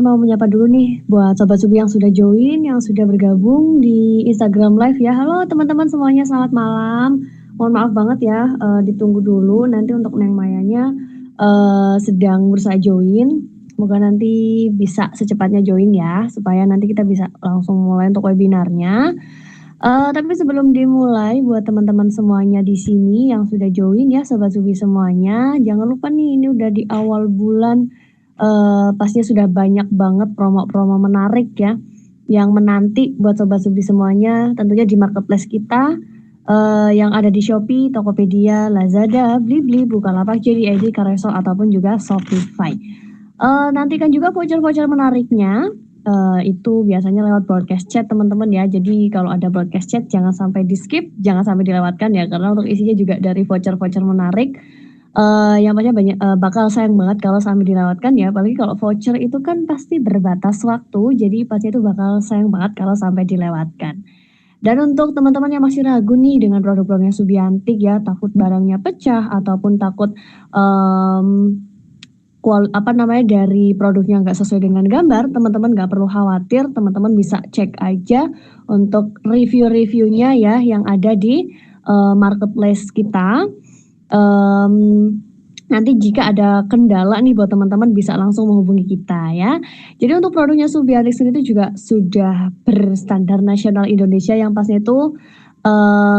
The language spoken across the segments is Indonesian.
saya mau menyapa dulu nih buat Sobat Subi yang sudah join, yang sudah bergabung di Instagram Live ya. Halo teman-teman semuanya, selamat malam. Mohon maaf banget ya, ditunggu dulu nanti untuk Neng Mayanya sedang berusaha join. Semoga nanti bisa secepatnya join ya, supaya nanti kita bisa langsung mulai untuk webinarnya. Tapi sebelum dimulai buat teman-teman semuanya di sini yang sudah join ya Sobat Subi semuanya, jangan lupa nih ini udah di awal bulan, pastinya sudah banyak banget promo-promo menarik ya, yang menanti buat Sobat Subi semuanya tentunya di marketplace kita, yang ada di Shopee, Tokopedia, Lazada, Blibli, Bukalapak, JD.id, Kareso, ataupun juga Shopify. Nantikan juga voucher-voucher menariknya, itu biasanya lewat broadcast chat teman-teman ya. Jadi kalau ada broadcast chat jangan sampai di-skip, jangan sampai dilewatkan ya, karena untuk isinya juga dari voucher-voucher menarik, yang banyak bakal sayang banget kalau sampai dilewatkan ya, apalagi kalau voucher itu kan pasti berbatas waktu, jadi pasti itu bakal sayang banget kalau sampai dilewatkan. Dan untuk teman-teman yang masih ragu nih dengan produk-produknya Subiantik ya, takut barangnya pecah ataupun takut, dari produknya nggak sesuai dengan gambar, teman-teman nggak perlu khawatir, teman-teman bisa cek aja untuk review-reviewnya ya yang ada di marketplace kita. Nanti jika ada kendala nih buat teman-teman bisa langsung menghubungi kita ya. Jadi untuk produknya Subiantik sendiri itu juga sudah berstandar nasional Indonesia yang pastinya itu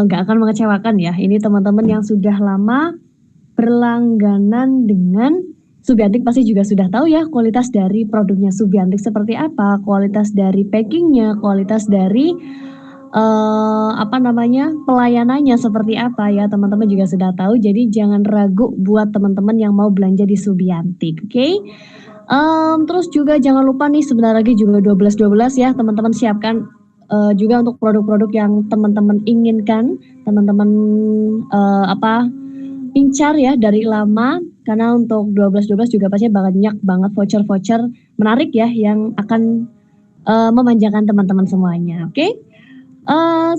nggak akan mengecewakan ya. Ini teman-teman yang sudah lama berlangganan dengan Subiantik pasti juga sudah tahu ya kualitas dari produknya Subiantik seperti apa, kualitas dari packingnya, kualitas dari pelayanannya seperti apa ya, teman-teman juga sudah tahu. Jadi jangan ragu buat teman-teman yang mau belanja di Subiantik, oke? Terus juga jangan lupa nih sebentar lagi juga 12.12 ya, teman-teman siapkan juga untuk produk-produk yang teman-teman inginkan, teman-teman incar ya dari lama, karena untuk 12.12 juga pasti banyak banget voucher-voucher menarik ya yang akan memanjakan teman-teman semuanya, oke?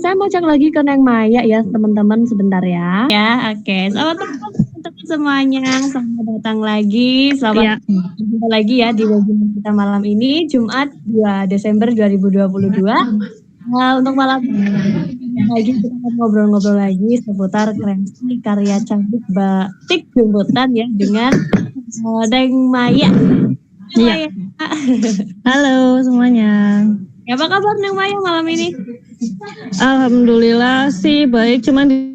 Saya mau cek lagi ke Neng Maya ya teman-teman sebentar ya. Ya, oke. Selamat malam teman-teman semuanya. Selamat datang lagi. Selamat jumpa lagi ya di webinar kita malam ini Jumat 2 Desember 2022. Untuk malam lagi kita akan ngobrol-ngobrol lagi seputar kreasi karya cantik batik jemputan ya dengan Neng Maya. Iya. Halo semuanya. Ya, apa kabar Neng Maya malam ini? Alhamdulillah sih baik, cuman di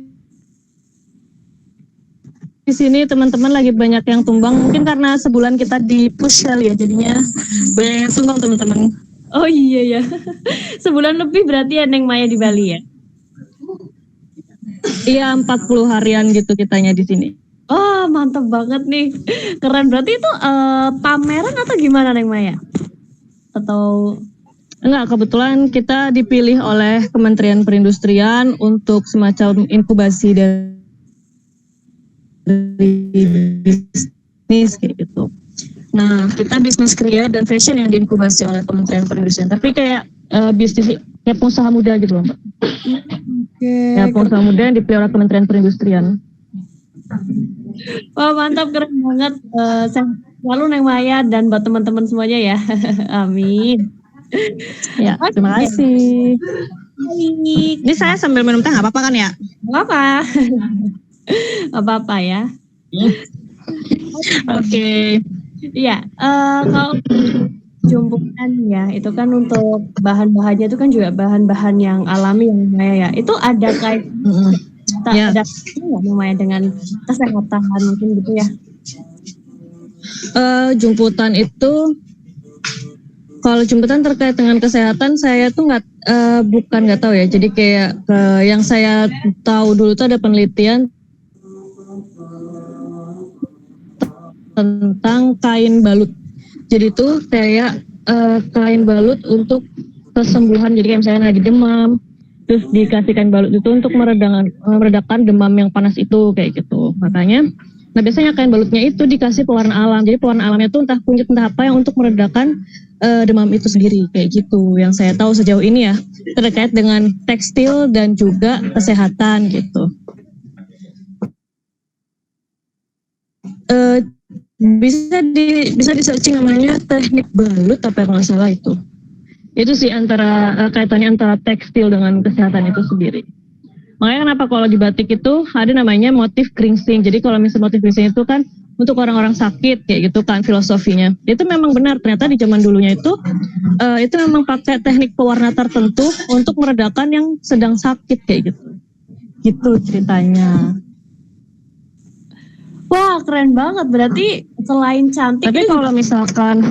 sini teman-teman lagi banyak yang tumbang, mungkin karena sebulan kita di push kali ya, jadinya banyak yang tumbang teman-teman. Oh iya ya, sebulan lebih berarti ya Neng Maya di Bali ya? Iya 40 harian gitu kitanya di sini. Oh mantap banget nih, keren. Berarti itu pameran atau gimana Neng Maya? Atau enggak, kebetulan kita dipilih oleh Kementerian Perindustrian untuk semacam inkubasi dari bisnis kayak gitu. Nah, kita bisnis kria dan fashion yang diinkubasi oleh Kementerian Perindustrian. Tapi kayak bisnis kayak pengusaha muda gitu loh, Mbak. Ya, pengusaha muda yang dipilih oleh Kementerian Perindustrian. Wah mantap, keren banget. Selalu Neng Maya dan buat teman-teman semuanya ya. Amin. Ya, terima kasih. Ini saya sambil minum teh, nggak apa-apa kan ya? Nggak apa-apa. Nggak apa-apa ya. Oke. Iya, kalau jumputan ya, itu kan untuk bahan-bahannya itu kan juga bahan-bahan yang alami yang Maya ya. Itu ada kayak ada nggak Maya dengan kesehatan mungkin gitu ya? Jumputan itu, kalau jumputan terkait dengan kesehatan saya tuh bukan nggak tahu ya. Jadi kayak yang saya tahu dulu tuh ada penelitian tentang kain balut. Jadi tuh kayak kain balut untuk kesembuhan. Jadi kayak misalnya lagi demam, terus dikasih kain balut itu untuk meredakan demam yang panas itu kayak gitu. Makanya, nah biasanya kain balutnya itu dikasih pewarna alam. Jadi pewarna alamnya itu entah kunyit entah apa yang untuk meredakan demam itu sendiri kayak gitu. Yang saya tahu sejauh ini ya terkait dengan tekstil dan juga kesehatan gitu. bisa di searching namanya teknik balut apa kalau nggak salah itu. Itu sih antara kaitannya antara tekstil dengan kesehatan itu sendiri. Makanya kenapa kalau di batik itu ada namanya motif geringsing. Jadi kalau misalnya motif geringsing itu kan untuk orang-orang sakit kayak gitu kan filosofinya. Itu memang benar ternyata di zaman dulunya itu memang pakai teknik pewarna tertentu untuk meredakan yang sedang sakit kayak gitu. Gitu ceritanya. Wah, keren banget. Berarti selain cantik. Tapi kalau misalkan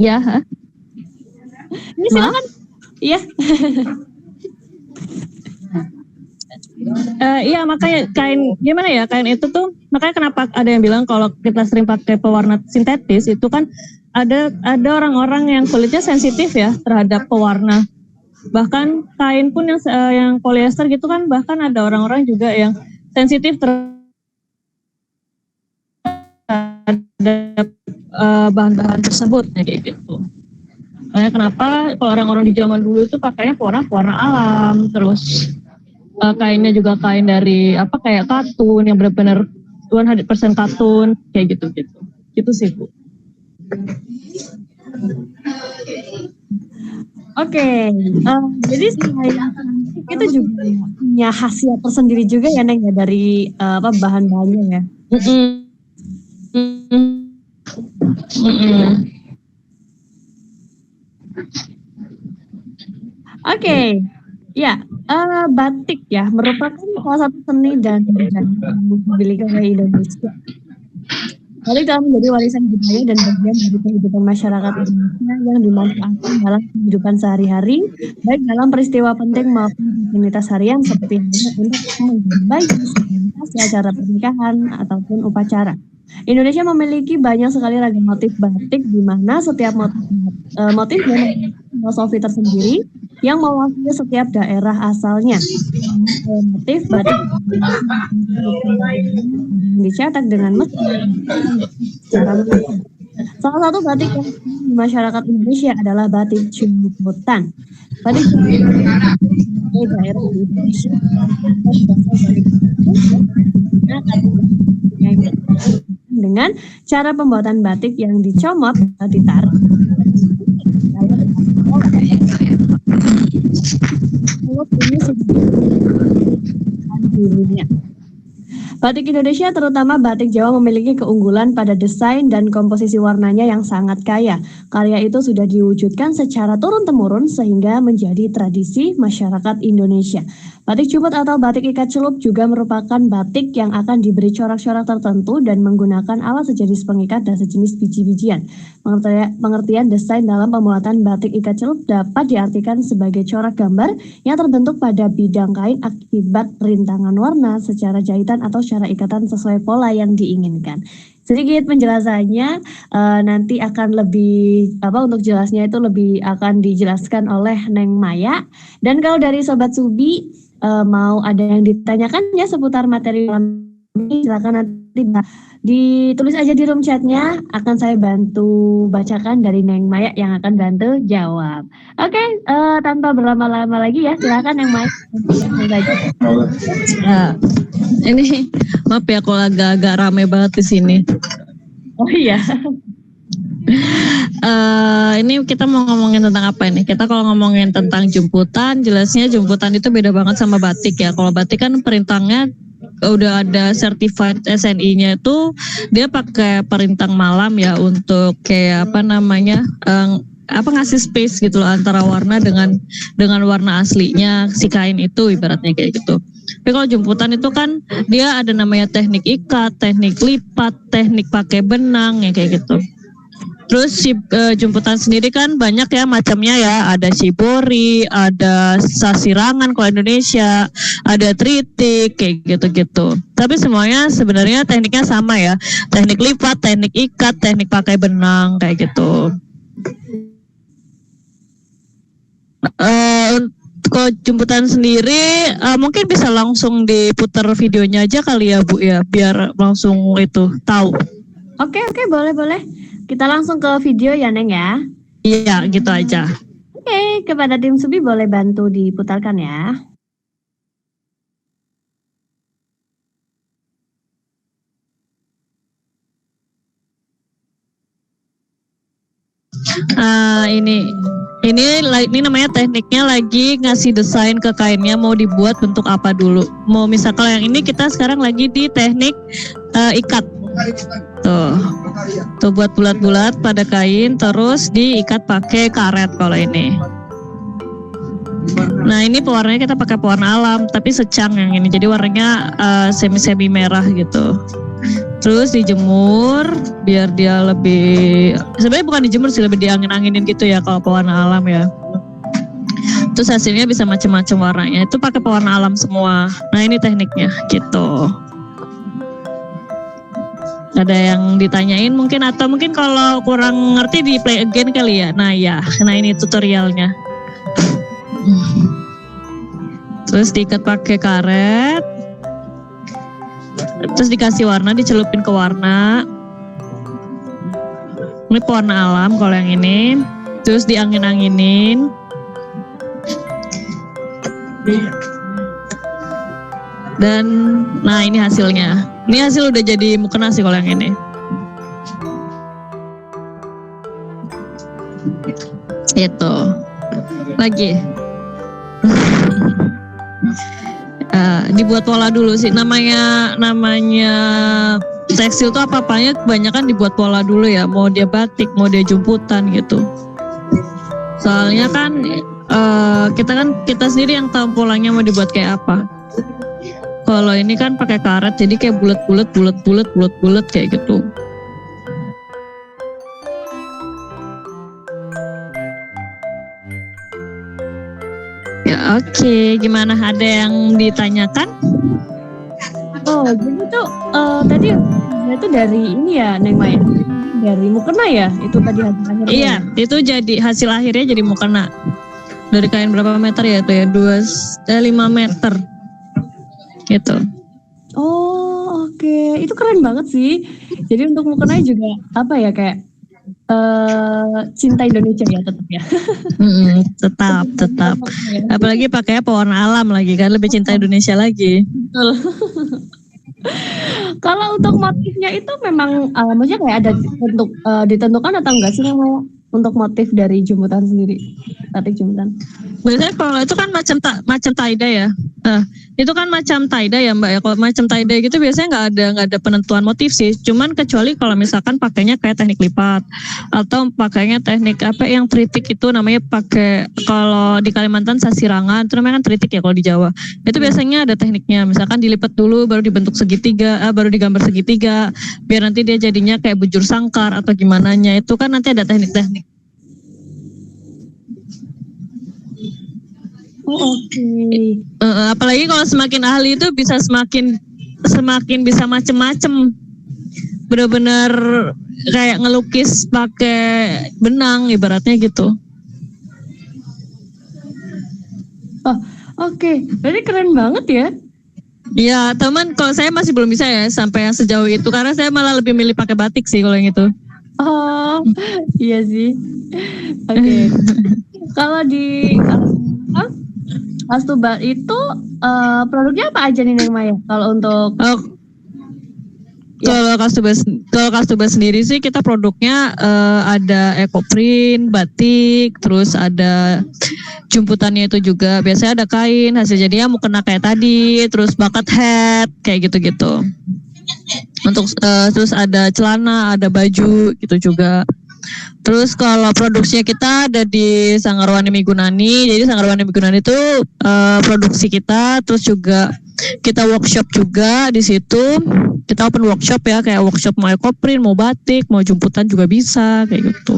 ya, ini silakan. Iya. Iya makanya kain itu tuh makanya kenapa ada yang bilang kalau kita sering pakai pewarna sintetis itu kan ada orang-orang yang kulitnya sensitif ya terhadap pewarna, bahkan kain pun yang polyester gitu kan bahkan ada orang-orang juga yang sensitif terhadap bahan-bahan tersebut kayak gitu. Makanya kenapa kalau orang-orang di zaman dulu itu pakainya pewarna alam, terus kainnya juga kain dari kayak katun yang benar-benar 100% katun kayak gitu. Gitu sih Bu. Oke. Jadi selain cantik itu juga punya khasiat tersendiri juga ya Neng ya dari bahan-bahannya ya. Oke. Ya, batik ya merupakan salah satu seni dan budaya yang dimiliki oleh Indonesia. Batik telah menjadi warisan budaya dan bagian dari kehidupan masyarakat Indonesia yang dimanfaatkan dalam kehidupan sehari-hari, baik dalam peristiwa penting maupun rutinitas harian seperti untuk menggabungkan acara pernikahan ataupun upacara. Indonesia memiliki banyak sekali ragam motif batik di mana setiap motif memiliki filosofi tersendiri yang mewakili setiap daerah asalnya. Motif batik dicetak dengan mesin. Salah satu batik yang di masyarakat Indonesia adalah batik Jumputan. Batik daerah di Indonesia dengan cara pembuatan batik yang dicomot ditarik. Batik Indonesia terutama batik Jawa memiliki keunggulan pada desain dan komposisi warnanya yang sangat kaya. Karya itu sudah diwujudkan secara turun-temurun sehingga menjadi tradisi masyarakat Indonesia. Batik Jumut atau batik ikat celup juga merupakan batik yang akan diberi corak-corak tertentu dan menggunakan alat sejenis pengikat dan sejenis biji-bijian. Pengertian desain dalam pembuatan batik ikat celup dapat diartikan sebagai corak gambar yang terbentuk pada bidang kain akibat rintangan warna secara jahitan atau secara ikatan sesuai pola yang diinginkan. Sedikit penjelasannya nanti akan lebih untuk jelasnya itu lebih akan dijelaskan oleh Neng Maya. Dan kalau dari Sobat Subi mau ada yang ditanyakan ya seputar materi ini, silakan nanti ditulis aja di room chatnya, akan saya bantu bacakan dari Neng Maya yang akan bantu jawab. Oke, tanpa berlama-lama lagi ya, silakan Neng Maya. Ini maaf ya kalau agak rame banget di sini. Oh iya. Ini kita mau ngomongin tentang apa ini? Kita kalau ngomongin tentang jumputan, jelasnya jumputan itu beda banget sama batik ya. Kalau batik kan perintangnya udah ada certified SNI-nya itu dia pakai perintang malam ya untuk kayak ngasih space gitu loh antara warna dengan warna aslinya si kain itu ibaratnya kayak gitu. Tapi kalau jumputan itu kan dia ada namanya teknik ikat, teknik lipat, teknik pakai benang ya kayak gitu. Terus si jumputan sendiri kan banyak ya macamnya ya, ada shibori, ada sasirangan kalau Indonesia, ada tritik kayak gitu-gitu. Tapi semuanya sebenarnya tekniknya sama ya, teknik lipat, teknik ikat, teknik pakai benang kayak gitu. Kalau jumputan sendiri mungkin bisa langsung diputar videonya aja kali ya Bu ya, biar langsung itu tahu. Oke, boleh. Kita langsung ke video ya Neng ya. Iya, gitu aja. Oke, kepada tim Subi boleh bantu diputarkan ya. Ini namanya tekniknya lagi ngasih desain ke kainnya mau dibuat bentuk apa dulu. Mau misal kalau yang ini kita sekarang lagi di teknik ikat. Tuh buat bulat-bulat pada kain terus diikat pakai karet kalau ini. Nah ini pewarnanya kita pakai pewarna alam tapi secang yang ini. Jadi warnanya semi-semi merah gitu. Terus dijemur biar dia lebih, sebenarnya bukan dijemur sih, lebih diangin-anginin gitu ya kalau pewarna alam ya. Terus hasilnya bisa macam-macam warnanya. Itu pakai pewarna alam semua. Nah ini tekniknya gitu. Ada yang ditanyain mungkin atau mungkin kalau kurang ngerti di play again kali ya. Nah ini tutorialnya. Terus diikat pakai karet. Terus dikasih warna, dicelupin ke warna. Ini pewarna alam kalau yang ini. Terus diangin-anginin. Dan nah ini hasilnya. Ini hasil udah jadi mukena sih kalau yang ini. Itu. Lagi. Dibuat pola dulu sih, namanya tekstil tuh apa-apanya kebanyakan dibuat pola dulu ya, mau dia batik, mau dia jumputan gitu. Soalnya kan kita sendiri yang tahu polanya mau dibuat kayak apa. Kalau ini kan pakai karet jadi kayak bulat kayak gitu. Ya oke, gimana, ada yang ditanyakan? Oh jadi tuh tadi itu dari ini ya Neng Maya, dari mukena ya itu tadi hasil akhirnya. Iya, itu jadi hasil akhirnya jadi mukena. Dari kain berapa meter ya itu ya? 5 meter. Gitu. Oh oke. Itu keren banget sih. Jadi untuk mukena juga apa ya kayak cinta Indonesia ya tetap ya. Tetap. Apalagi pakai pewarna alam lagi kan, lebih cinta Indonesia lagi. Betul. Kalau untuk motifnya itu memang maksudnya kayak ada untuk ditentukan atau enggak sih Maya untuk motif dari jumputan sendiri, batik jumputan? Biasanya kalau itu kan macam tie-dye ya. Itu kan macam tie-dye ya Mbak ya. Kalau macam tie-dye gitu biasanya nggak ada penentuan motif sih. Cuman kecuali kalau misalkan pakainya kayak teknik lipat atau pakainya teknik apa yang tritik itu namanya, pakai kalau di Kalimantan sasirangan itu namanya kan tritik ya kalau di Jawa. Itu biasanya ada tekniknya. Misalkan dilipat dulu baru dibentuk segitiga, baru digambar segitiga biar nanti dia jadinya kayak bujur sangkar atau gimana nya. Itu kan nanti ada teknik-teknik. Oh, oke. Apalagi kalau semakin ahli itu bisa semakin bisa macem-macem. Benar-benar kayak ngelukis pakai benang ibaratnya gitu. Oh, oke. Berarti keren banget ya. Ya teman, kalau saya masih belum bisa ya sampai yang sejauh itu karena saya malah lebih milih pakai batik sih kalau yang itu. Oh, iya sih. Oke. Kalau di Kastuba itu produknya apa aja nih Neng Maya? Kalau untuk kalau Kastuba sendiri sih kita produknya ada ekoprint, batik, terus ada jumputannya itu juga. Biasanya ada kain, hasil jadinya mau kena kayak tadi, terus bucket hat kayak gitu-gitu. Untuk terus ada celana, ada baju gitu juga. Terus kalau produksinya kita ada di Sangarwani Migunani. Jadi Sangarwani Migunani itu produksi kita, terus juga kita workshop juga di situ. Kita open workshop ya, kayak workshop mau ekoprint, mau batik, mau jumputan juga bisa kayak gitu.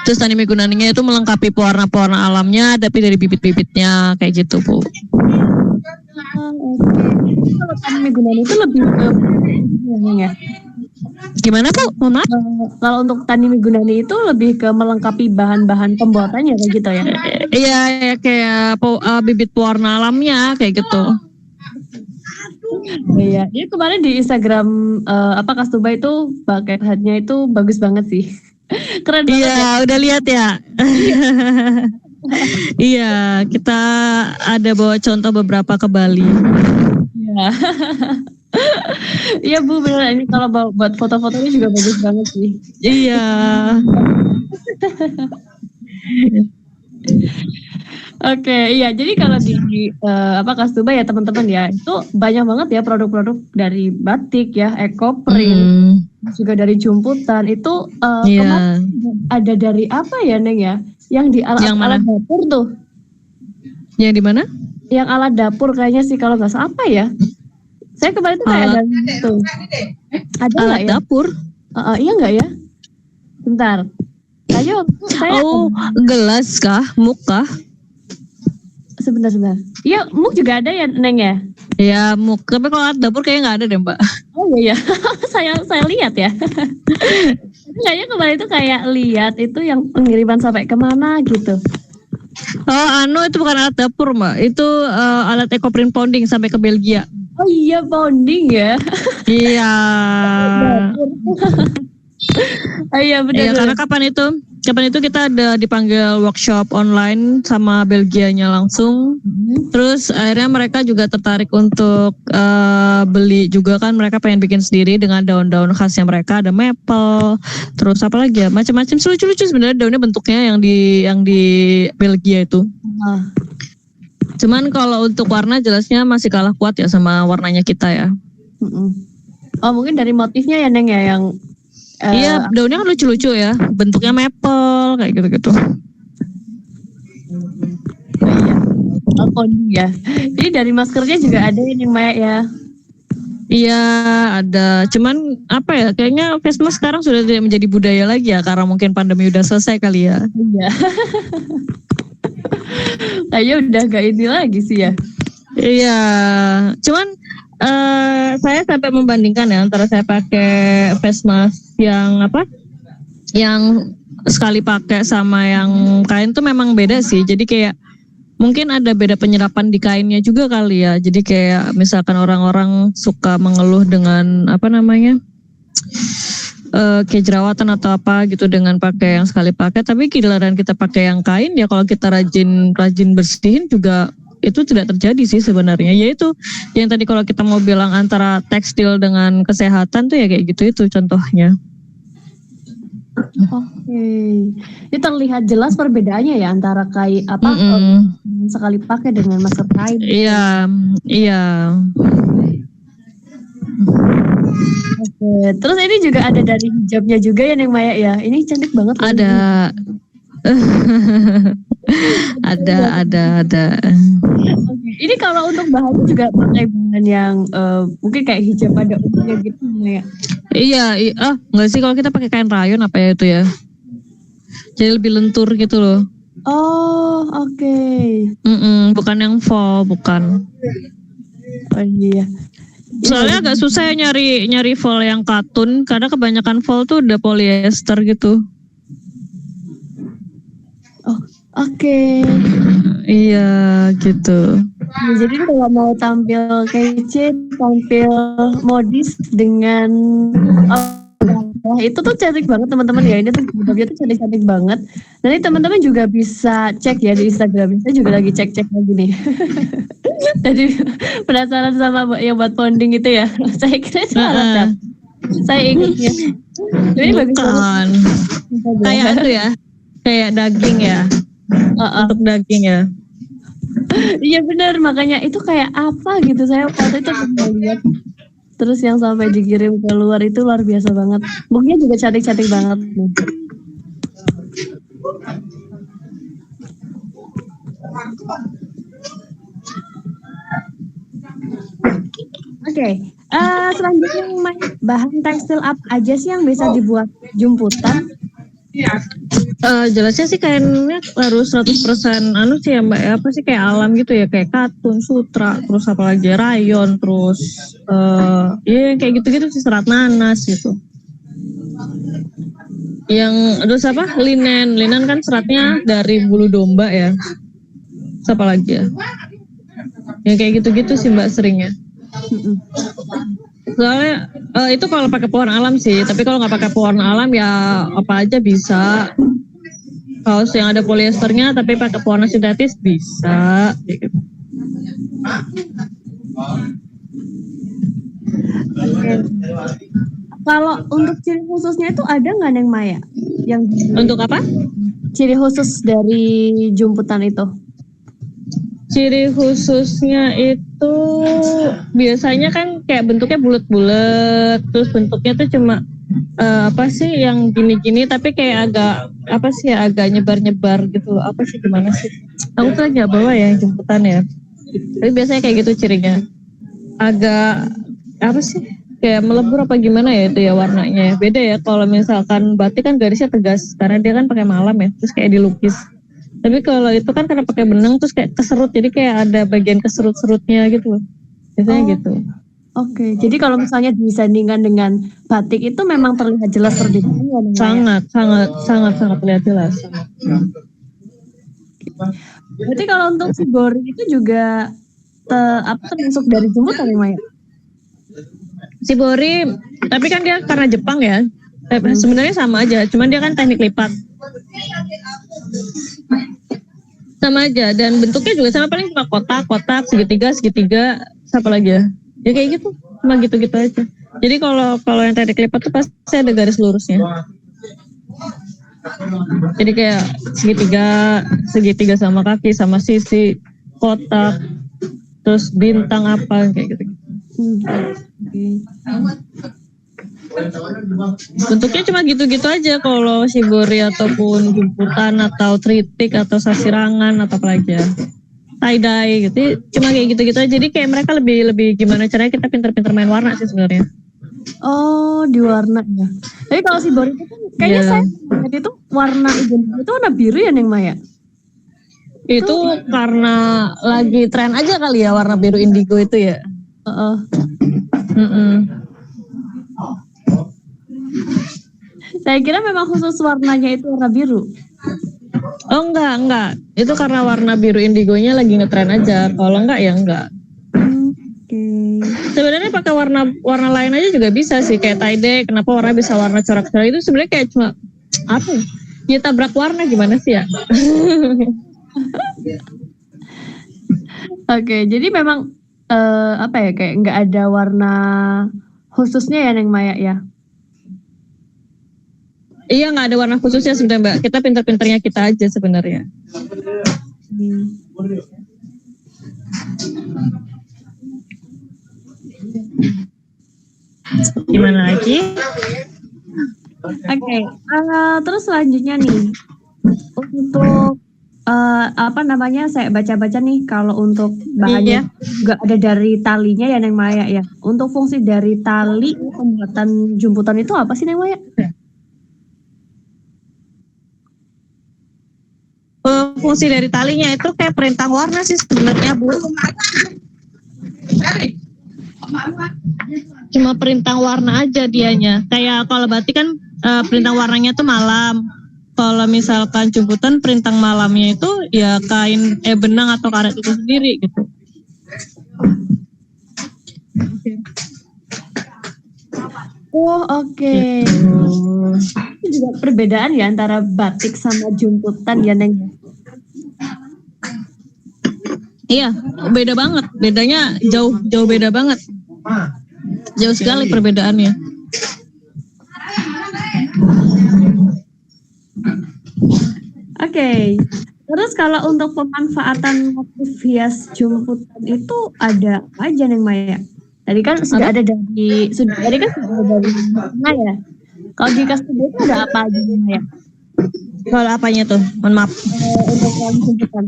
Terus Tani Migunaninya itu melengkapi pewarna-pewarna alamnya, tapi dari bibit-bibitnya kayak gitu Bu. Kalau Tani Migunani itu lebih ke ya. Gimana Bu? Mohon maaf. Kalau untuk Tani Migunani itu lebih ke melengkapi bahan-bahan pembuatannya kayak gitu ya? Iya, kayak bibit pewarna alamnya kayak gitu. Iya, ini kemarin di Instagram Kastuba itu bucket hat-nya itu bagus banget sih. Keren banget. Iya, ya. Udah lihat ya. Iya, kita ada bawa contoh beberapa ke Bali. Iya. Iya Bu, bener ini kalau buat foto-fotonya juga bagus banget sih. Iya. Oke, iya. Jadi kalau di Kastuba ya teman-teman ya, itu banyak banget ya produk-produk dari batik ya, ekoprint, juga dari jumputan. Itu Iya. kemarin ada dari apa ya Neng ya? Yang di Yang mana? alat dapur tuh. Yang di mana? Yang alat dapur kayaknya sih kalau nggak salah apa ya? Saya kemarin tuh kayak ada itu. Ada Alat ya? dapur? Iya nggak ya? Bentar. Ayo, saya gelas kah? Muk kah? sebentar. Iya, muk juga ada ya Neng ya? Ya muk. Tapi kalau alat dapur kayaknya nggak ada deh Mbak. Oh iya, saya lihat ya. Kayaknya kemarin itu kayak lihat itu yang pengiriman sampai kemana gitu. Oh itu bukan alat dapur Mbak. Itu alat ekoprint pounding sampai ke Belgia. Oh iya, pounding ya. Iya. Iya benar. Iya, karena kapan itu kita ada dipanggil workshop online sama Belgianya langsung. Terus akhirnya mereka juga tertarik untuk beli juga kan, mereka pengen bikin sendiri dengan daun-daun khasnya mereka, ada maple, terus apa lagi ya, macam-macam lucu-lucu sebenarnya daunnya bentuknya yang di Belgia itu. Cuman kalau untuk warna jelasnya masih kalah kuat ya sama warnanya kita ya. Oh mungkin dari motifnya ya Neng ya yang iya, daunnya kan lucu-lucu ya, bentuknya maple kayak gitu-gitu. Iya, pounding ya. Jadi dari maskernya juga ada yang Maya ya. Iya ada, cuman apa ya, kayaknya face mask sekarang sudah tidak menjadi budaya lagi ya, karena mungkin pandemi udah selesai kali ya. Iya. Kayaknya udah gak ini lagi sih ya. Iya, cuman saya sampai membandingkan ya antara saya pakai face mask yang sekali pakai sama yang kain tuh memang beda sih. Jadi kayak mungkin ada beda penyerapan di kainnya juga kali ya. Jadi kayak misalkan orang-orang suka mengeluh dengan kayak jerawatan atau apa gitu dengan pakai yang sekali pakai. Tapi giliran kita pakai yang kain ya, kalau kita rajin bersihin juga itu tidak terjadi sih sebenarnya. Yaitu yang tadi kalau kita mau bilang antara tekstil dengan kesehatan tuh ya kayak gitu itu contohnya. Oke. Ini terlihat jelas perbedaannya ya antara kain sekali pakai dengan masker kain. Iya. Oke. Terus ini juga ada dari hijabnya juga ya Neng Maya ya. Ini cantik banget. Ada. ada. Oke. Ini kalau untuk bahannya juga pakai bahan yang mungkin kayak hijab pada umumnya gitu ya. Iya, enggak sih, kalau kita pakai kain rayon apa ya itu ya. Jadi lebih lentur gitu loh. Oh, oke. Bukan yang fall, bukan. Oh iya. Soalnya agak susah ya nyari fall yang katun, karena kebanyakan fall tuh udah polyester gitu. Oh, oke. Iya, gitu. Nah, jadi kalau mau tampil kece, tampil modis dengan itu tuh cantik banget teman-teman ya. Ini tuh hijabnya tuh cantik banget. Nanti teman-teman juga bisa cek ya di Instagram. Saya juga lagi cek lagi nih. Jadi penasaran sama yang buat pounding itu ya. Saya kira salah. Saya ingatnya. Ini bagus banget. Kayak itu ya. Kayak daging ya. Untuk daging ya. Iya benar, makanya itu kayak apa gitu. Saya waktu itu pernah lihat. Terus yang sampai dikirim keluar itu luar biasa banget. Muknya juga cantik-cantik banget. Oke. Selanjutnya bahan tekstil apa aja sih yang bisa dibuat jumputan? Jelasnya sih kainnya harus 100% sih ya Mbak ya, apa sih kayak alam gitu ya, kayak katun, sutra, terus apalagi rayon, terus ya kayak gitu-gitu sih, serat nanas gitu. Yang terus linen kan seratnya dari bulu domba ya. Terus apa lagi ya? Yang kayak gitu-gitu sih Mbak seringnya. Soalnya itu kalau pakai pewarna alam sih, tapi kalau nggak pakai pewarna alam ya apa aja bisa. Kaos yang ada polyesternya tapi pakai pewarna sintetis bisa. Gitu. Kalau untuk ciri khususnya itu ada nggak Neng Maya? Untuk apa? Ciri khusus dari jumputan itu? Ciri khususnya itu biasanya kan kayak bentuknya bulat-bulat, terus bentuknya tuh cuma apa sih yang gini-gini tapi kayak agak nyebar-nyebar gitu. Apa sih gimana sih? Aku tuh lagi bawa ya jumputan ya. Tapi biasanya kayak gitu cirinya. Agak apa sih? Kayak melebur apa gimana ya itu ya warnanya. Beda ya kalau misalkan batik kan garisnya tegas karena dia kan pakai malam ya, terus kayak dilukis. Tapi kalau itu kan karena pakai benang terus kayak keserut, jadi kayak ada bagian keserut-serutnya gitu. Biasanya gitu. Oke, jadi kalau misalnya disandingkan dengan batik itu memang terlihat jelas perbedaannya. Sangat terlihat jelas. Berarti kalau untuk shibori itu juga termasuk dari jumputan ya Maya? Shibori, tapi kan dia karena Jepang ya. Sebenarnya sama aja, cuman dia kan teknik lipat. Sama aja dan bentuknya juga sama, paling cuma kotak, segitiga, apa lagi ya? Ya kayak gitu, cuma gitu-gitu aja. Jadi kalau yang teknik lipat tuh pasti ada garis lurusnya. Jadi kayak segitiga sama kaki, sama sisi, kotak, terus bintang apa kayak gitu. Bentuknya cuma gitu-gitu aja kalau shibori ataupun jumputan atau tritik atau sasirangan atau apa lagi ya. Tie-dye gitu, cuma kayak gitu-gitu aja. Jadi kayak mereka lebih gimana caranya kita pinter-pinter main warna sih sebenarnya. Oh, di warna ya. Tapi kalau shibori itu kan kayaknya saya lihat itu warna itu warna biru ya Neng Maya? Itu karena lagi tren aja kali ya warna biru indigo itu ya. Saya kira memang khusus warnanya itu warna biru. Oh enggak. Itu karena warna biru indigonya lagi ngetren aja. Kalau enggak ya enggak. Sebenarnya pakai warna lain aja juga bisa sih, kayak tie-dye. Kenapa warna bisa warna corak-corak itu sebenarnya kayak cuma apa? Ya tabrak warna gimana sih ya? Oke, jadi memang kayak nggak ada warna khususnya ya Neng Maya ya? Iya, nggak ada warna khususnya sebenarnya Mbak. Kita pinter-pinternya kita aja sebenarnya. Gimana lagi? Oke, terus selanjutnya nih untuk saya baca-baca nih kalau untuk bahannya juga ada dari talinya ya Neng Maya ya. Untuk fungsi dari tali pembuatan jumputan itu apa sih Neng Maya? Fungsi dari talinya itu kayak perintah warna sih sebenarnya Bu. Cuma perintah warna aja dianya. Kayak kalau batik kan perintah warnanya tuh malam. Kalau misalkan jumputan perintah malamnya itu ya kain benang atau karet itu sendiri gitu. Oh oke. Itu juga perbedaan ya antara batik sama jumputan ya Neng? Iya, beda banget. Bedanya jauh beda banget. Jauh sekali perbedaannya. Oke. Terus kalau untuk pemanfaatan motif hias jumputan itu ada apa aja Neng Maya? Tadi kan sudah ada dari mana ya? Kalau di Kastuba itu ada apa aja Neng Maya? Kalau apanya tuh? Mohon maaf. Untuk kain jumputan.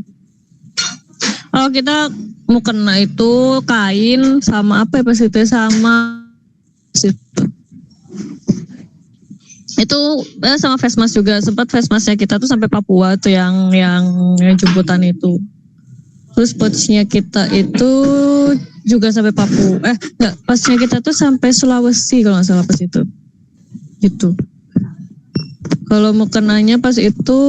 Kalau kita mau kena itu kain sama apa ya pas itu sama itu sama face mask juga. Sempat face masknya kita tuh sampai Papua tuh yang jumputan itu. Terus pouchnya kita itu juga sampai Papua. Enggak, pasnya kita tuh sampai Sulawesi kalau nggak salah pas itu. Gitu. Kalau mau kenanya pas itu,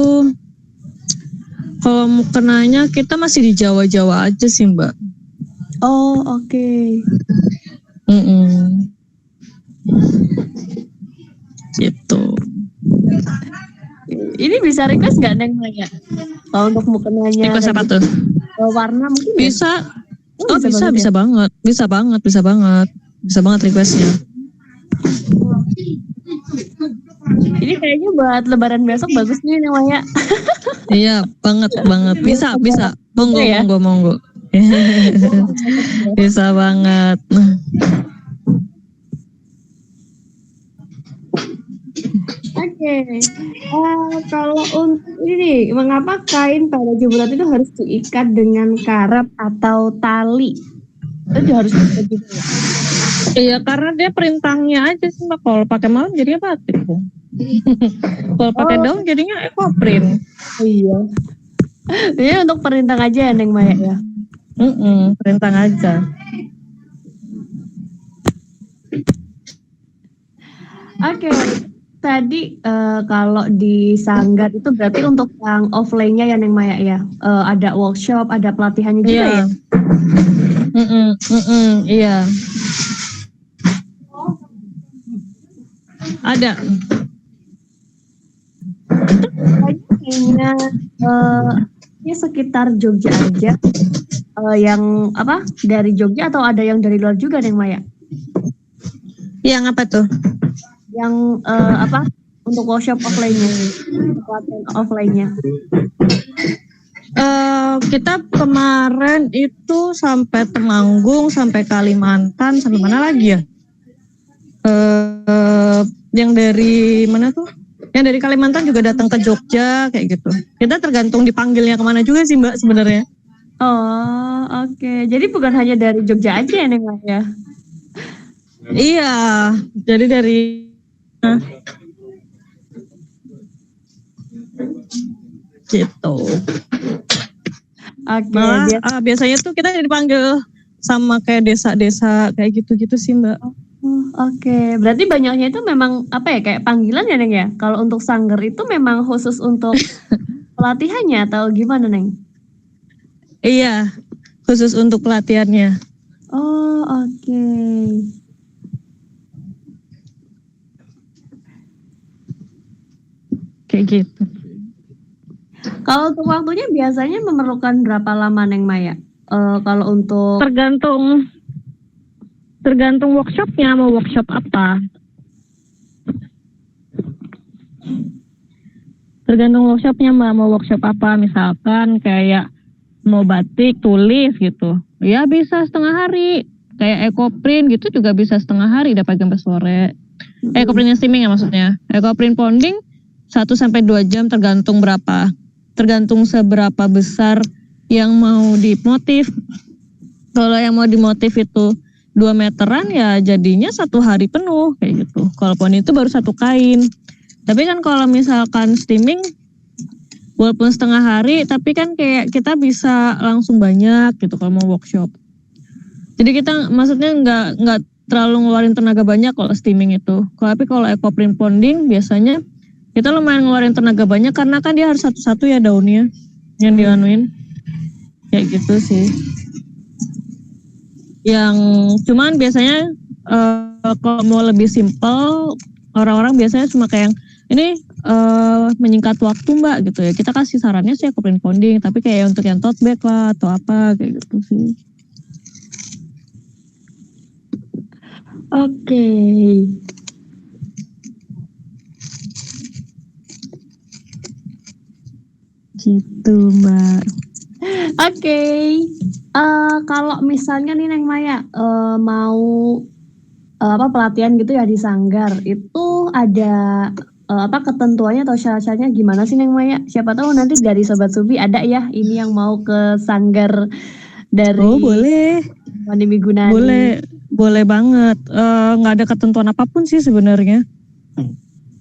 kalau mau kenanya kita masih di Jawa-Jawa aja sih Mbak. Oh oke. Gitu. Ini bisa request nggak Neng Maya? Kalau untuk mukenanya. Request apa tuh? Warna mungkin bisa. Ya? Bisa banget requestnya. Ini kayaknya buat lebaran besok bagus nih namanya. Iya, banget. Bisa. Monggo, Ya. monggo. Bisa banget. Oke. Kalau untuk ini, mengapa kain pada jemputan itu harus diikat dengan karet atau tali? Itu harus diikat juga ya? Iya, karena dia perintahnya aja sih Mbak. Kalau pakai malam jadinya batik. Kalau pakai daun jadinya ekoprint. Iya. Ini untuk perintah aja ya Neng Maya ya. Perintah aja. Oke. Tadi kalau di Sanggar itu berarti untuk yang offline-nya ya Neng Maya ya. Ada workshop, ada pelatihannya juga ya. Iya. Ada. Kayaknya ini sekitar Jogja aja. Yang apa? Dari Jogja atau ada yang dari luar juga Neng Maya? Yang apa tuh? Yang apa? Untuk workshop offline-nya, pelatihan offline-nya. Kita kemarin itu sampai Temanggung, sampai Kalimantan, sampai mana lagi ya? Yang dari mana tuh? Yang dari Kalimantan juga datang ke Jogja kayak gitu. Kita tergantung dipanggilnya kemana juga sih Mbak sebenarnya. Oh, oke. Jadi bukan hanya dari Jogja aja ya Neng Maya? Iya, jadi dari gitu. Oke. Biasanya tuh kita dipanggil sama kayak desa-desa kayak gitu-gitu sih Mbak. Oke. Berarti banyaknya itu memang apa ya, kayak panggilan ya Neng ya? Kalau untuk Sanggar itu memang khusus untuk pelatihannya atau gimana Neng? Iya, khusus untuk pelatihannya. Oh, oke. Kayak gitu. Kalau untuk waktunya biasanya memerlukan berapa lama Neng Maya? Kalau untuk tergantung workshopnya, mau workshop apa. Tergantung workshopnya Mbak, mau workshop apa. Misalkan kayak mau batik, tulis gitu. Ya bisa setengah hari. Kayak ekoprint gitu juga bisa setengah hari dapat sampai sore. Ekoprint steaming ya maksudnya. Ekoprint ponding 1-2 jam tergantung berapa. Tergantung seberapa besar yang mau dimotif. Kalau yang mau dimotif itu 2 meteran ya jadinya 1 hari penuh kayak gitu. Kalau ponding itu baru 1 kain. Tapi kan kalau misalkan steaming walaupun setengah hari tapi kan kayak kita bisa langsung banyak gitu kalau mau workshop. Jadi kita maksudnya nggak terlalu ngeluarin tenaga banyak kalau steaming itu. Tapi kalau ekoprint ponding biasanya kita lumayan ngeluarin tenaga banyak karena kan dia harus satu-satu ya daunnya yang dianuin. Kayak gitu sih. Yang cuman biasanya kalau mau lebih simpel orang-orang biasanya cuma kayak ini menyingkat waktu Mbak gitu ya. Kita kasih sarannya sih ekoprint ponding, tapi kayak untuk yang tote bag lah atau apa kayak gitu sih. Oke. Gitu Mbak. Oke. Kalau misalnya nih Neng Maya mau apa pelatihan gitu ya di Sanggar, itu ada apa ketentuannya atau syarat-syaratnya gimana sih Neng Maya? Siapa tahu nanti dari Sobat Subi ada ya ini yang mau ke Sanggar dari boleh. Pandemi Gunani. Boleh banget. Nggak ada ketentuan apapun sih sebenarnya.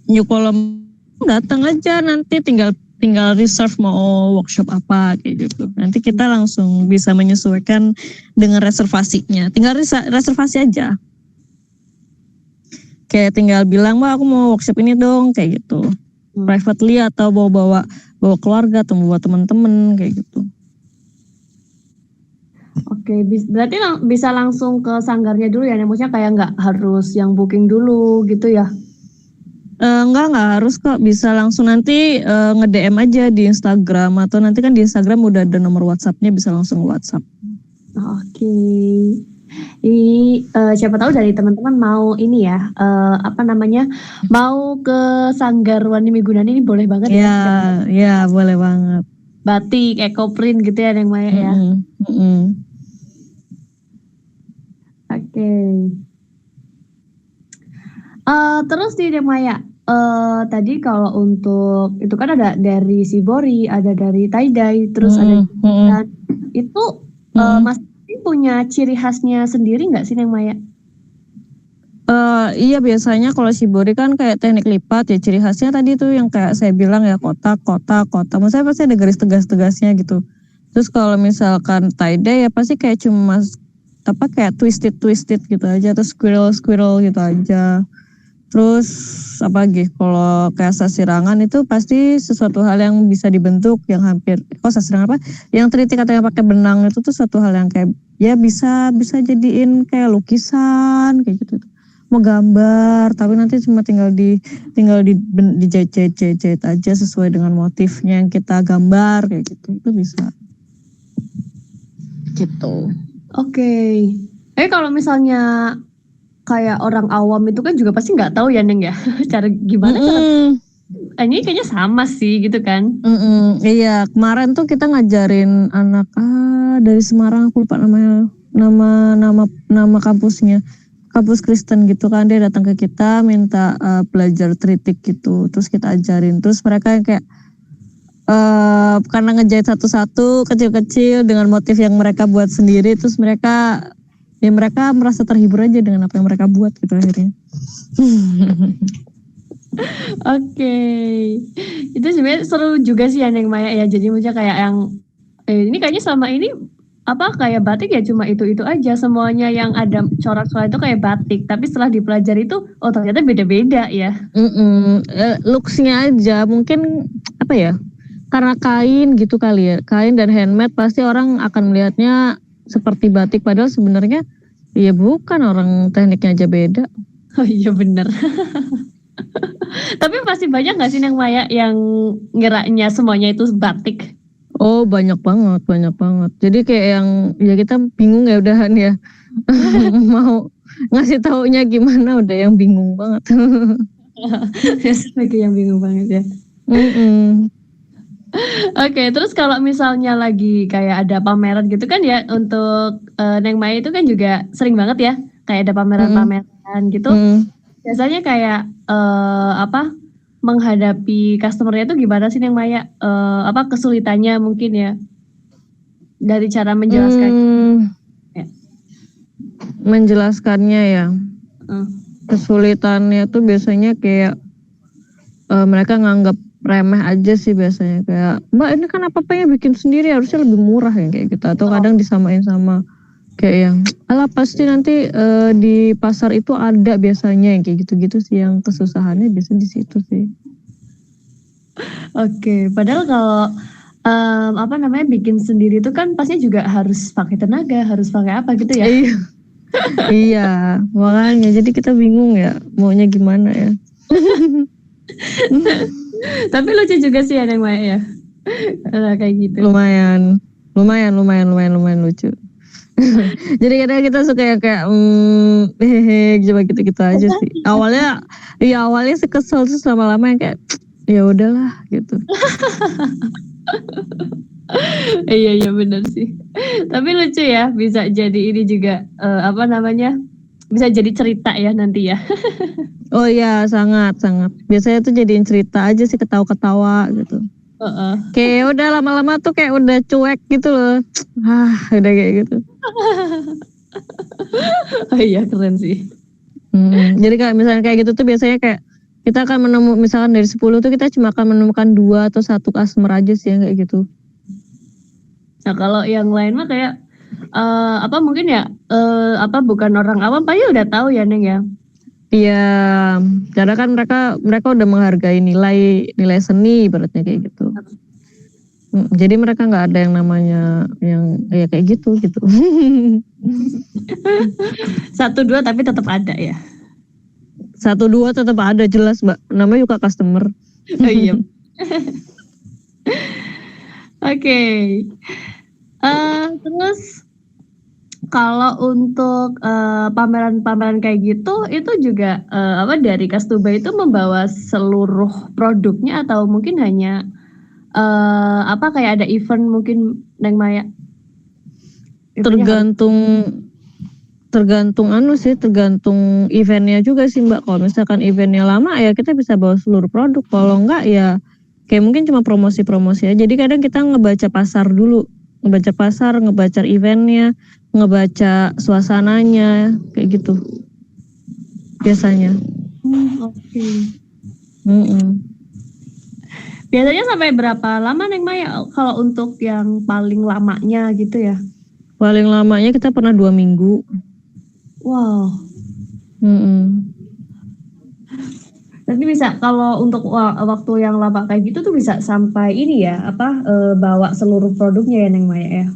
New Column datang aja nanti tinggal reserve mau workshop apa kayak gitu. Nanti kita langsung bisa menyesuaikan dengan reservasinya. Tinggal reservasi aja. Kayak tinggal bilang, "Mbak, aku mau workshop ini dong," kayak gitu. Privately atau bawa keluarga atau bawa teman-teman kayak gitu. Oke, berarti bisa langsung ke Sanggarnya dulu ya, maksudnya kayak nggak harus yang booking dulu gitu ya? Nggak harus kok, bisa langsung nanti nge-DM aja di Instagram atau nanti kan di Instagram udah ada nomor WhatsApp-nya bisa langsung WhatsApp. Oke. Ini siapa tahu dari teman-teman mau ini ya, mau ke Sanggar Wani Migunan ini boleh banget ya. Ya, ya boleh banget. Batik, ekoprint gitu ya Neng Maya ya. Oke. Terus di Neng Maya, tadi kalau untuk itu kan ada dari Shibori, ada dari tie-dye, terus ada itu Mas punya ciri khasnya sendiri nggak sih Neng Maya? Iya biasanya kalau shibori kan kayak teknik lipat ya, ciri khasnya tadi tuh yang kayak saya bilang ya, kotak. Maksudnya pasti ada garis tegas-tegasnya gitu. Terus kalau misalkan tie-dye ya pasti kayak cuma kayak twisted gitu aja, atau squirrel gitu aja. Terus apa lagi? Kalau kayak sasirangan itu pasti sesuatu hal yang bisa dibentuk yang hampir sasirangan apa? Yang tritik atau yang pakai benang itu tuh suatu hal yang kayak ya bisa jadiin kayak lukisan kayak gitu. Mau gambar tapi nanti cuma tinggal dijahit aja sesuai dengan motifnya yang kita gambar kayak gitu. Itu bisa. Gitu. Oke. Kalau misalnya kayak orang awam itu kan juga pasti nggak tahu ya Neng ya cara gimana cara ini kayaknya sama sih gitu kan. Iya, kemarin tuh kita ngajarin anak dari Semarang, aku lupa namanya, nama kampusnya, kampus Kristen gitu kan, dia datang ke kita minta belajar tritik gitu, terus kita ajarin, terus mereka yang kayak karena ngejahit satu-satu kecil-kecil dengan motif yang mereka buat sendiri, terus mereka merasa terhibur aja dengan apa yang mereka buat gitu akhirnya. Oke. Itu sebenarnya seru juga sih ya Neng Maya ya. Jadi maksudnya kayak yang ini kayaknya selama ini kayak batik ya cuma itu aja, semuanya yang ada corak-corak itu kayak batik, tapi setelah dipelajari itu ternyata beda-beda ya. Looks-nya aja mungkin apa ya? Karena kain gitu kali ya. Kain dan handmade pasti orang akan melihatnya seperti batik, padahal sebenarnya ya bukan, orang tekniknya aja beda. Oh iya bener. Tapi pasti banyak gak sih Neng Maya yang ngiranya semuanya itu batik? Oh banyak banget. Jadi kayak yang ya kita bingung ya udahan ya. Mau ngasih taunya gimana udah yang bingung banget. Lagi yang bingung banget ya. Oke, terus kalau misalnya lagi kayak ada pameran gitu kan ya, untuk Neng Maya itu kan juga sering banget ya kayak ada pameran-pameran gitu. Biasanya kayak menghadapi customer-nya itu gimana sih Neng Maya? Kesulitannya mungkin ya dari cara menjelaskan. Menjelaskannya ya. Kesulitannya tuh biasanya kayak mereka nganggap remeh aja sih biasanya, kayak Mbak ini kan apa-apanya bikin sendiri, harusnya lebih murah ya kayak gitu, atau kadang disamain sama kayak yang alah pasti nanti di pasar itu ada biasanya yang kayak gitu-gitu sih, yang kesusahannya biasanya di situ sih. Oke, padahal kalau bikin sendiri itu kan pasti juga harus pakai tenaga, harus pakai apa gitu ya. Iya, makanya jadi kita bingung ya maunya gimana ya. Tapi lucu juga sih ya Neng Maya ya. Kayak gitu. Lumayan lucu. Jadi kadang kita suka yang kayak coba gitu aja sih. Awalnya sih kesel, terus lama-lama yang kayak ya udahlah gitu. Iya benar sih. Tapi lucu ya, bisa jadi ini juga bisa jadi cerita ya nanti ya. Oh iya, sangat. Biasanya tuh jadiin cerita aja sih, ketawa-ketawa gitu. Kayak udah lama-lama tuh kayak udah cuek gitu loh. Udah kayak gitu. Oh iya, keren sih. Jadi kalau misalnya kayak gitu tuh biasanya kayak kita akan misalkan dari 10 tuh kita cuma akan menemukan 2 atau 1 customer aja sih yang kayak gitu. Nah kalau yang lain mah kayak mungkin ya bukan orang awam pasti udah tahu ya Neng ya. Iya, karena kan mereka udah menghargai nilai seni ibaratnya kayak gitu. Jadi mereka nggak ada yang namanya yang ya kayak gitu. 1-2 tapi tetap ada ya. 1-2 tetap ada, jelas Mbak. Namanya juga customer. Oh iya. Oke. Terus Kalau untuk pameran-pameran kayak gitu, itu juga dari Kastuba itu membawa seluruh produknya atau mungkin hanya kayak ada event mungkin Neng Maya? Tergantung tergantung eventnya juga sih Mbak. Kalau misalkan eventnya lama ya kita bisa bawa seluruh produk. Kalau enggak ya kayak mungkin cuma promosi-promosi aja. Jadi kadang kita ngebaca pasar dulu, ngebaca eventnya, ngebaca suasananya kayak gitu biasanya. Oke. Mm-mm. Biasanya sampai berapa lama Neng Maya kalau untuk yang paling lamanya gitu ya? Paling lamanya kita pernah 2 minggu. Wow. Tapi bisa kalau untuk waktu yang lama kayak gitu tuh bisa sampai ini ya bawa seluruh produknya ya Neng Maya ya?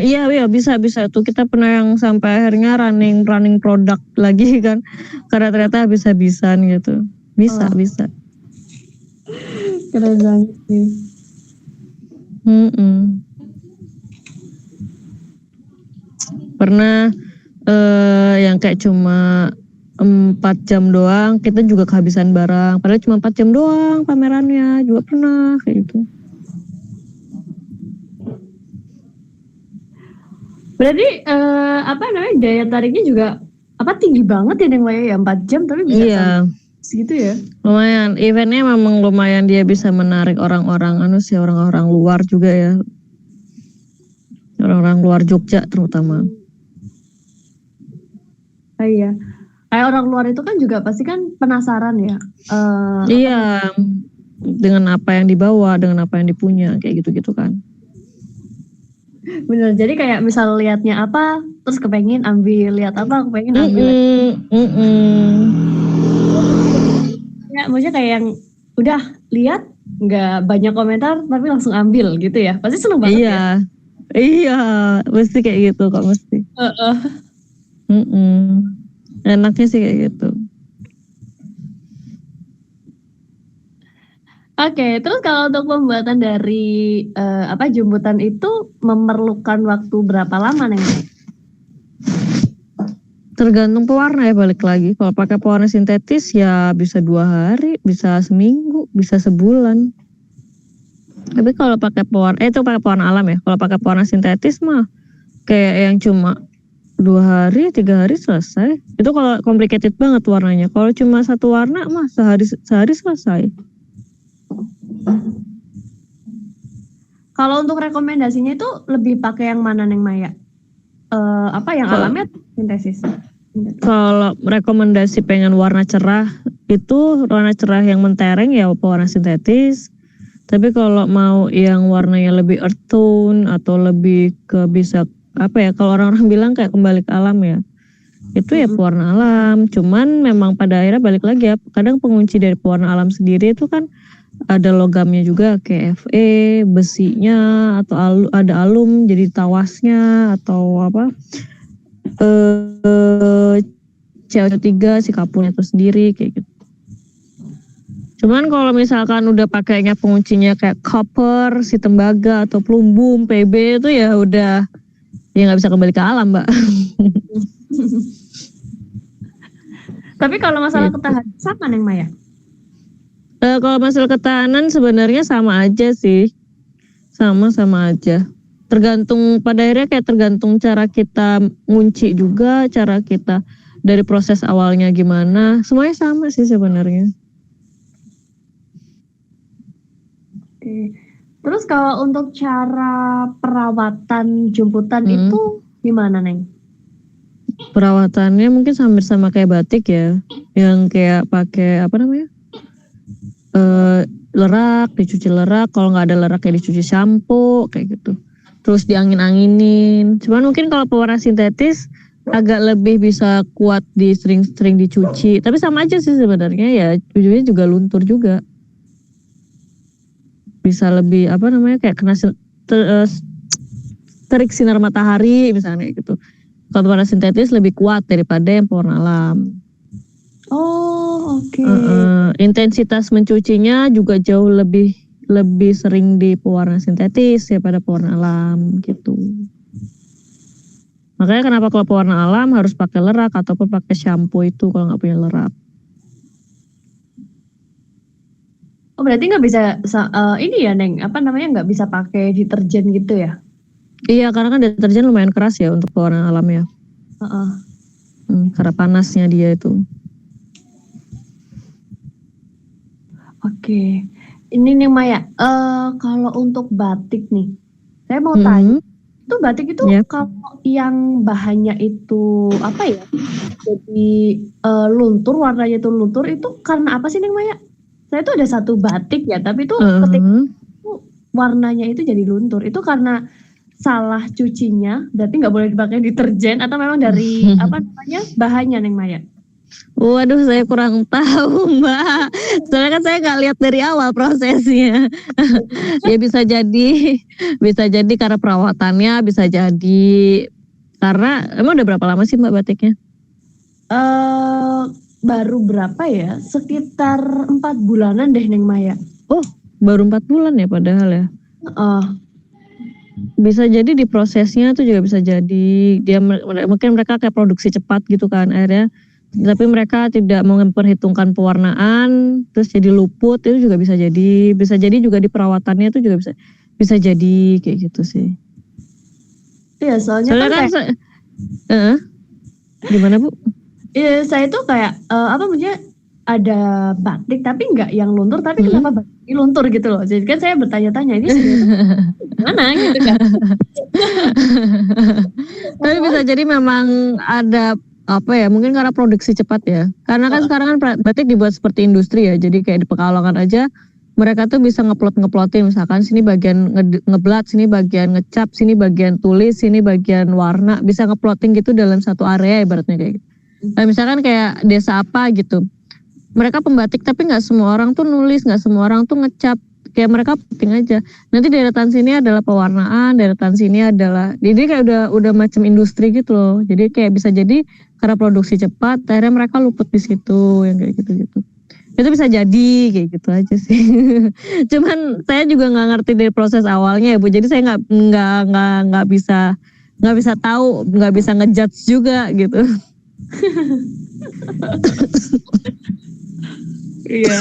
Iya bisa tuh kita pernah yang sampai akhirnya running produk lagi kan karena ternyata habis-habisan gitu. Bisa. Keren banget sih. Pernah yang kayak cuma 4 jam doang kita juga kehabisan barang padahal cuma 4 jam doang pamerannya juga pernah kayak gitu. Berarti daya tariknya juga tinggi banget ya Neng Maya ya 4 jam tapi bisa sampai segitu ya? Lumayan, eventnya memang lumayan dia bisa menarik orang-orang orang-orang luar juga ya. Orang-orang luar Jogja terutama. Iya. Kayak orang luar itu kan juga pasti kan penasaran ya. Iya. Dengan apa yang dibawa, dengan apa yang dipunya kayak gitu-gitu kan. Bener, jadi kayak misal lihatnya apa, terus kepengen ambil, lihat apa, kepengen ambil. Ya, maksudnya kayak yang udah lihat, nggak banyak komentar, tapi langsung ambil gitu ya. Pasti seneng banget ya. Iya, mesti kayak gitu kok mesti. Enaknya sih kayak gitu. Oke, terus kalau untuk pembuatan dari jemputan itu memerlukan waktu berapa lama Neng? Tergantung pewarna ya balik lagi. Kalau pakai pewarna sintetis ya bisa 2 hari, bisa seminggu, bisa sebulan. Tapi kalau pakai pewarna, itu pakai pewarna alam ya. Kalau pakai pewarna sintetis mah kayak yang cuma 2 hari, 3 hari selesai. Itu kalau complicated banget warnanya. Kalau cuma satu warna mah sehari selesai. Kalau untuk rekomendasinya itu lebih pakai yang mana Neng Maya? Yang alamnya atau sintesis? Kalau rekomendasi pengen warna cerah, itu warna cerah yang mentereng ya pewarna sintetis. Tapi kalau mau yang warnanya lebih earth tone atau lebih ke bisa kalau orang-orang bilang kayak kembali ke alam ya. Itu ya pewarna alam. Cuman memang pada akhirnya balik lagi ya. Kadang pengunci dari pewarna alam sendiri itu kan ada logamnya juga kayak Fe, besinya atau ada alum jadi tawasnya atau CO3 si kapurnya itu sendiri kayak gitu. Cuman kalau misalkan udah pakainya penguncinya kayak copper, si tembaga atau plumbum, PB itu ya udah ya nggak bisa kembali ke alam Mbak. Tapi kalau masalah ketahanan sama Neng Maya? Kalau masalah ketahanan sebenarnya sama aja sih. Sama aja. Tergantung pada akhirnya kayak tergantung cara kita ngunci juga, cara kita dari proses awalnya gimana. Semuanya sama sih sebenarnya. Oke. Terus kalau untuk cara perawatan jemputan itu gimana Neng? Perawatannya mungkin hampir sama kayak batik ya. Yang kayak pakai lerak, dicuci lerak, kalau nggak ada lerak ya dicuci sampo kayak gitu. Terus diangin-anginin. Cuman mungkin kalau pewarna sintetis agak lebih bisa kuat di sering dicuci. Tapi sama aja sih sebenarnya ya, ujungnya juga luntur juga. Bisa lebih kayak kena terik sinar matahari misalnya gitu. Kalau pewarna sintetis lebih kuat daripada yang pewarna alam. Oh, oke. Intensitas mencucinya juga jauh lebih sering di pewarna sintetis daripada pewarna alam gitu. Makanya kenapa kalau pewarna alam harus pakai lerak ataupun pakai shampoo itu kalau nggak punya lerak. Oh berarti nggak bisa ini ya Neng, apa namanya nggak bisa pakai deterjen gitu ya? Iya, karena kan deterjen lumayan keras ya untuk pewarna alam ya. Heeh. Karena panasnya dia itu. Oke, ini nih Maya, kalau untuk batik nih, saya mau tanya, itu batik itu Yep. kalau yang bahannya itu apa ya? Jadi luntur, warnanya itu luntur, itu karena apa sih Neng Maya? Saya tuh ada satu batik ya, tapi itu ketika itu warnanya itu jadi luntur, itu karena salah cucinya, berarti nggak boleh dipakai deterjen atau memang dari apa namanya bahannya Neng Maya? Waduh, saya kurang tahu Mbak. Soalnya kan saya nggak lihat dari awal prosesnya. Ya bisa jadi karena perawatannya, bisa jadi karena emang udah berapa lama sih Mbak batiknya? Baru berapa ya? Sekitar 4 bulanan deh Neng Maya. Oh, baru 4 bulan ya padahal ya. Bisa jadi di prosesnya tuh juga bisa jadi dia mungkin mereka kayak produksi cepat gitu kan akhirnya, tapi mereka tidak memperhitungkan pewarnaan terus jadi luput, itu juga bisa jadi juga di perawatannya itu juga bisa jadi kayak gitu sih. Iya soalnya kan kayak gimana Bu? Iya saya tuh kayak apa maksudnya ada batik tapi nggak yang luntur, tapi kenapa batik ini luntur gitu loh. Jadi kan saya bertanya-tanya ini gimana gitu kan. Tapi bisa jadi memang ada apa ya, mungkin karena produksi cepat ya. Karena kan sekarang kan batik dibuat seperti industri ya. Jadi kayak di Pekalongan aja mereka tuh bisa ngeplotin misalkan sini bagian ngeblat, sini bagian ngecap, sini bagian tulis, sini bagian warna, bisa ngeploting gitu dalam satu area ibaratnya kayak gitu. Nah, misalkan kayak desa apa gitu, mereka pembatik tapi nggak semua orang tuh nulis, nggak semua orang tuh ngecap, kayak mereka penting aja. Nanti deretan sini adalah pewarnaan, deretan sini adalah, jadi kayak udah macam industri gitu loh. Jadi kayak bisa jadi karena produksi cepat, akhirnya mereka luput di situ yang kayak gitu-gitu. Itu bisa jadi kayak gitu aja sih. Cuman saya juga nggak ngerti dari proses awalnya ya Bu. Jadi saya nggak bisa tahu, nggak bisa ngejudge juga gitu. Iya.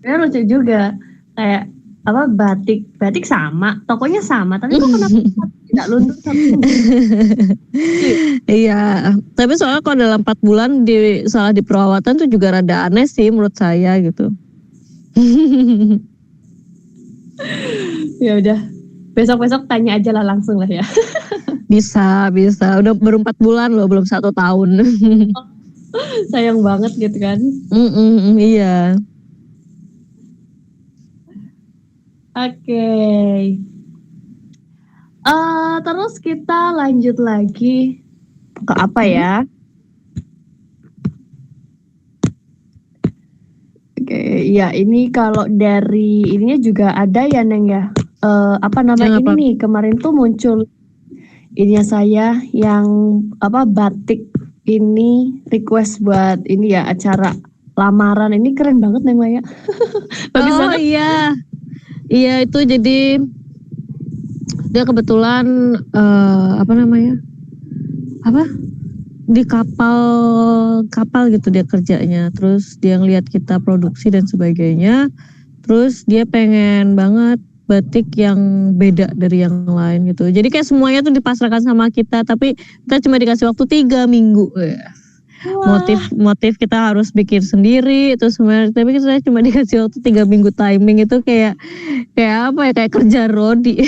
Ya lucu juga kayak apa batik sama tokonya sama tapi kok kenapa tidak luntur sama Iya, tapi soalnya kalau dalam 4 bulan salah di perawatan tuh juga rada aneh sih menurut saya gitu. Ya udah besok tanya aja lah langsung lah ya. Bisa udah baru 4 bulan loh, belum 1 tahun. Sayang banget gitu kan. Iya. Oke. Terus kita lanjut lagi ke apa ya? Oke, ya ini kalau dari ininya juga ada ya Neng ya. Apa namanya ini nih kemarin tuh muncul ininya saya yang apa batik ini request buat ini ya acara lamaran, ini keren banget Neng Maya. Bagus banget. Iya itu jadi dia kebetulan apa namanya? Di kapal gitu dia kerjanya, terus dia ngeliat kita produksi dan sebagainya, terus dia pengen banget batik yang beda dari yang lain gitu. Jadi kayak semuanya tuh dipasrahkan sama kita, tapi kita cuma dikasih waktu 3 minggu. Motif kita harus bikin sendiri itu sebenarnya, tapi saya cuma dikasih waktu 3 minggu timing, itu kayak apa ya, kayak kerja rodi.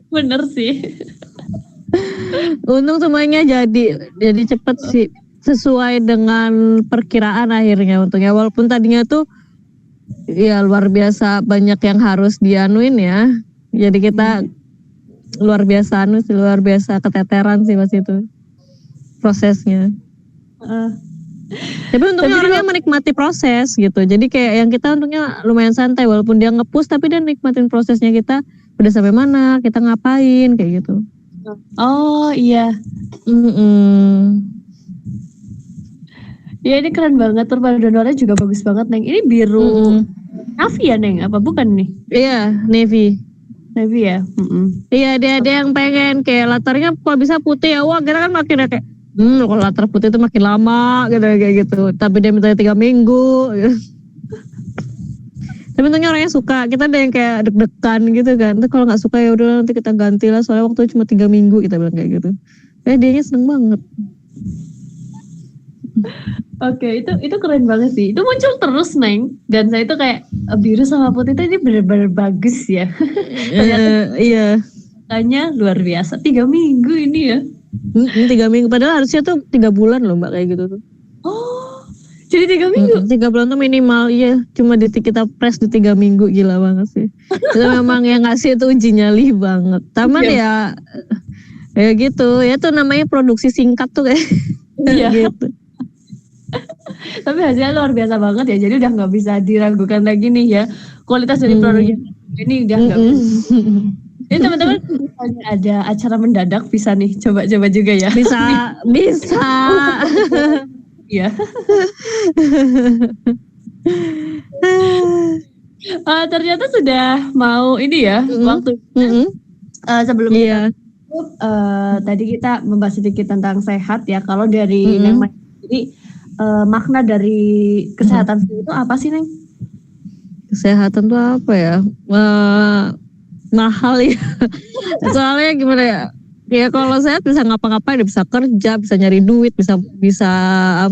Bener sih. Untung semuanya jadi cepet sih, sesuai dengan perkiraan akhirnya untungnya, walaupun tadinya tuh ya luar biasa banyak yang harus dianuin ya, jadi kita luar biasa keteteran sih pas itu prosesnya. Tapi untungnya orangnya menikmati proses gitu, jadi kayak yang kita untungnya lumayan santai, walaupun dia nge-push tapi dia nikmatin prosesnya, kita udah sampai mana, kita ngapain kayak gitu. Oh iya. Ya ini keren banget, terpadu donornya juga bagus banget Neng. Ini biru navy ya Neng, apa bukan nih? Iya, navy. Tapi ya, Iya, ada yang pengen kayak latarnya kalau bisa putih ya. Wah, kita kan makin kayak kalau latar putih itu makin lama gitu kayak gitu. Tapi dia minta 3 minggu. Gitu. Tapi untungnya orangnya suka. Kita ada yang kayak deg-degan gitu kan. Tapi kalau nggak suka ya udah nanti kita ganti lah. Soalnya waktu cuma 3 minggu kita bilang kayak gitu. Dianya seneng banget. Oke, itu keren banget sih. Itu muncul terus, Neng. Dan saya itu kayak biru sama putih itu ini benar-benar bagus ya. Iya. Tanya luar biasa. 3 minggu ini ya. 3 minggu. Padahal harusnya tuh 3 bulan loh Mbak kayak gitu tuh. Oh, jadi 3 minggu? 3 bulan tuh minimal. Iya. Cuma kita press di 3 minggu. Gila banget sih. Itu memang yang ngasih itu uji nyali banget. Taman ya gitu. Ya tuh namanya produksi singkat tuh kayak gitu. Tapi hasilnya luar biasa banget ya. Jadi udah nggak bisa diragukan lagi nih ya. Kualitas dari produknya ini udah nggak bisa. Jadi teman-teman misalnya ada acara mendadak bisa nih coba-coba juga ya. Bisa. Iya. Ternyata sudah mau ini ya waktu. Sebelum kita tadi kita membahas sedikit tentang sehat ya. Kalau dari Neng Maya sendiri makna dari kesehatan itu apa sih, Neng? Kesehatan tuh apa ya? Mahal ya. Soalnya gimana ya? Ya kalau sehat bisa ngapa-ngapain, bisa kerja, bisa nyari duit, bisa bisa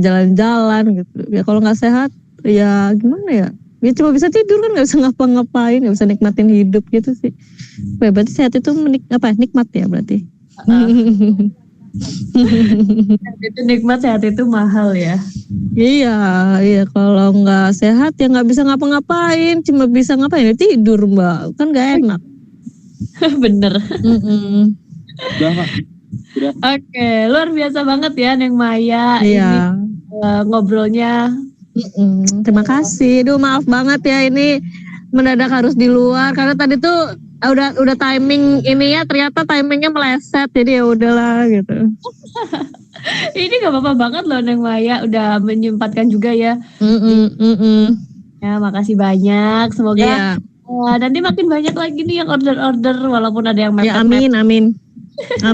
jalan-jalan gitu. Ya kalau nggak sehat, ya gimana ya? Ya cuma bisa tidur kan, nggak bisa ngapa-ngapain, nggak bisa nikmatin hidup gitu sih. Berarti sehat itu nikmat ya berarti. Itu nikmat, sehat itu mahal ya. Iya kalau nggak sehat ya nggak bisa ngapa-ngapain, cuma bisa ngapain ya tidur Mbak, kan nggak enak. Bener. Udah. Oke, luar biasa banget ya Neng Maya. Iya. Ini ngobrolnya. Terima kasih. Duh maaf banget ya ini mendadak harus di luar karena tadi tuh udah timing ini ya, ternyata timingnya meleset jadi ya udahlah gitu. Ini gak apa-apa banget loh Neng Maya udah menyempatkan juga ya. Ya makasih banyak. Semoga nanti makin banyak lagi nih yang order walaupun ada yang mepet. Ya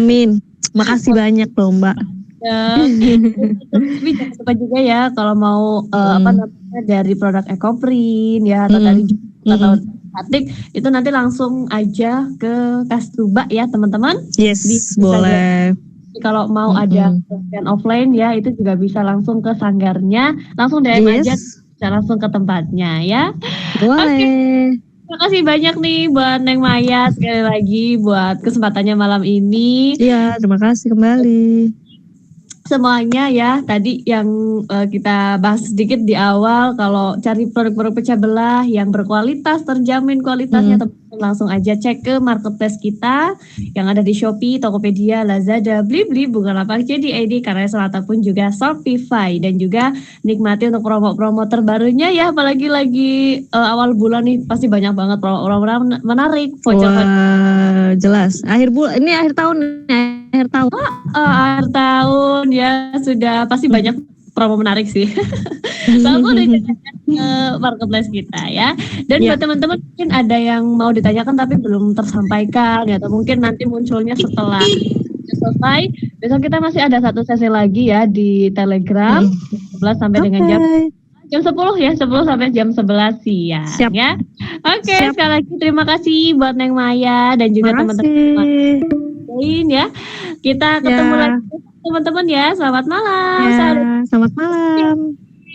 amin. Makasih banyak loh Mbak. Tapi jangan lupa juga ya kalau mau dari produk Ecoprint ya atau dari atau batik itu nanti langsung aja ke Kastuba ya teman-teman. Yes, boleh. Kalau mau ada offline ya itu juga bisa langsung ke sanggarnya, langsung DM aja, bisa langsung ke tempatnya ya. Boleh. Terima kasih banyak nih buat Neng Maya sekali lagi buat kesempatannya malam ini. Iya, terima kasih kembali. Semuanya ya tadi yang kita bahas sedikit di awal, kalau cari produk-produk pecah belah yang berkualitas, terjamin kualitasnya, teman-teman langsung aja cek ke marketplace kita yang ada di Shopee, Tokopedia, Lazada, Blibli, Bukalapak, JD.id, Karya ataupun juga Shopify, dan juga nikmati untuk promo-promo terbarunya ya, apalagi lagi awal bulan nih pasti banyak banget promo-promo menarik. Wah, jelas. Akhir tahun. Akhir tahun ya sudah pasti banyak promo menarik sih. Langsung deh ke marketplace kita ya. Dan buat teman-teman mungkin ada yang mau ditanyakan tapi belum tersampaikan ya, atau mungkin nanti munculnya setelah selesai. Besok kita masih ada satu sesi lagi ya di Telegram 11 sampai dengan jam 10 ya, 10 sampai jam 11 siang. Siap. Ya. Oke, sekali lagi terima kasih buat Neng Maya dan juga teman-teman ya. Kita ketemu lagi teman-teman ya. Selamat malam. Selamat malam.